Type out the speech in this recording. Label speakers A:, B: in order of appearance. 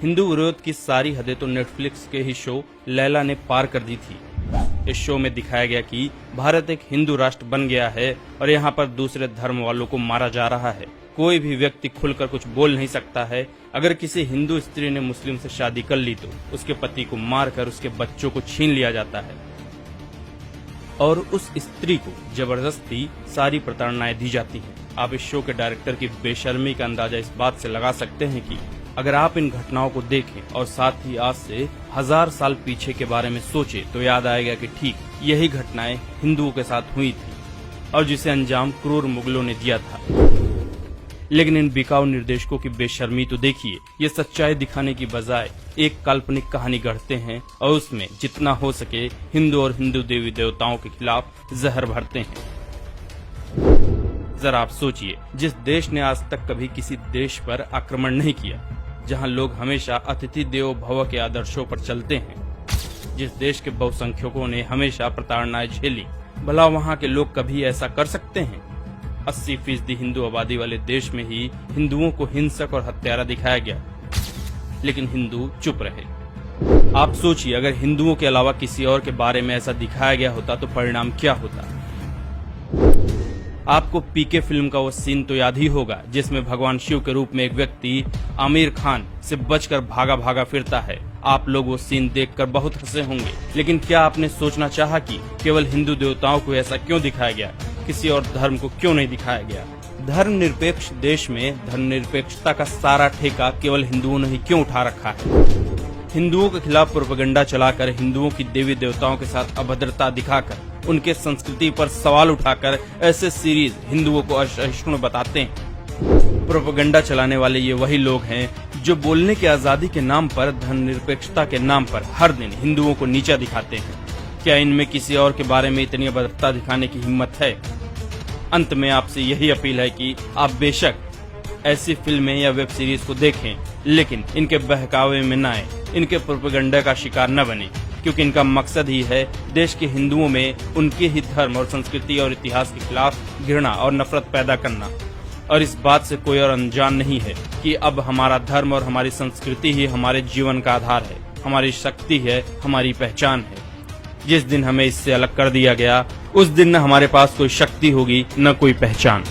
A: हिंदू विरोध की सारी हदें तो नेटफ्लिक्स के ही शो लैला ने पार कर दी थी। इस शो में दिखाया गया कि भारत एक हिंदू राष्ट्र बन गया है और यहाँ पर दूसरे धर्म वालों को मारा जा रहा है। कोई भी व्यक्ति खुलकर कुछ बोल नहीं सकता है। अगर किसी हिंदू स्त्री ने मुस्लिम से शादी कर ली तो उसके पति को मारकर उसके बच्चों को छीन लिया जाता है और उस स्त्री को जबरदस्ती सारी प्रताड़नाएं दी जाती हैं। आप इस शो के डायरेक्टर की बेशर्मी का अंदाजा इस बात से लगा सकते हैं कि अगर आप इन घटनाओं को देखें और साथ ही आज से 1000 साल पीछे के बारे में सोचें तो याद आएगा कि ठीक यही घटनाएं हिंदुओं के साथ हुई थी और जिसे अंजाम क्रूर मुगलों ने दिया था। लेकिन इन बिकाऊ निर्देशकों की बेशर्मी तो देखिए, ये सच्चाई दिखाने की बजाय एक काल्पनिक कहानी गढ़ते हैं और उसमें जितना हो सके हिंदू और हिंदू देवी देवताओं के खिलाफ जहर भरते हैं। जरा आप सोचिए, जिस देश ने आज तक कभी किसी देश पर आक्रमण नहीं किया, जहां लोग हमेशा अतिथि देवो भव के आदर्शों पर चलते हैं, जिस देश के बहुसंख्यकों ने हमेशा प्रताड़नाएं झेली, भला वहां के लोग कभी ऐसा कर सकते हैं? 80% हिंदू आबादी वाले देश में ही हिंदुओं को हिंसक और हत्यारा दिखाया गया, लेकिन हिंदू चुप रहे। आप सोचिए, अगर हिंदुओं के अलावा किसी और के बारे में ऐसा दिखाया गया होता तो परिणाम क्या होता? आपको पीके फिल्म का वो सीन तो याद ही होगा जिसमें भगवान शिव के रूप में एक व्यक्ति आमिर खान से बचकर भागा भागा फिरता है। आप लोग वो सीन देखकर बहुत हंसे होंगे, लेकिन क्या आपने सोचना चाहा कि केवल हिंदू देवताओं को ऐसा क्यों दिखाया गया, किसी और धर्म को क्यों नहीं दिखाया गया? धर्मनिरपेक्ष देश में धर्मनिरपेक्षता का सारा ठेका केवल हिंदुओं ने ही क्यों उठा रखा है? हिंदुओं के खिलाफ प्रोपेगेंडा चलाकर, हिंदुओं की देवी देवताओं के साथ अभद्रता दिखाकर, उनके संस्कृति पर सवाल उठाकर ऐसे सीरीज हिंदुओं को असहिष्णु बताते हैं। प्रोपेगेंडा चलाने वाले ये वही लोग हैं जो बोलने की आजादी के नाम पर, धर्मनिरपेक्षता के नाम पर हर दिन हिंदुओं को नीचा दिखाते हैं। क्या इनमें किसी और के बारे में इतनी अभद्रता दिखाने की हिम्मत है? अंत में आपसे यही अपील है कि आप बेशक ऐसी फिल्में या वेब सीरीज को देखें, लेकिन इनके बहकावे में न आए, इनके प्रोपेगेंडा का शिकार न बने, क्योंकि इनका मकसद ही है देश के हिंदुओं में उनके ही धर्म और संस्कृति और इतिहास के खिलाफ घृणा और नफरत पैदा करना। और इस बात से कोई और अनजान नहीं है कि अब हमारा धर्म और हमारी संस्कृति ही हमारे जीवन का आधार है, हमारी शक्ति है, हमारी पहचान है। जिस दिन हमें इससे अलग कर दिया गया, उस दिन न हमारे पास कोई शक्ति होगी, न कोई पहचान।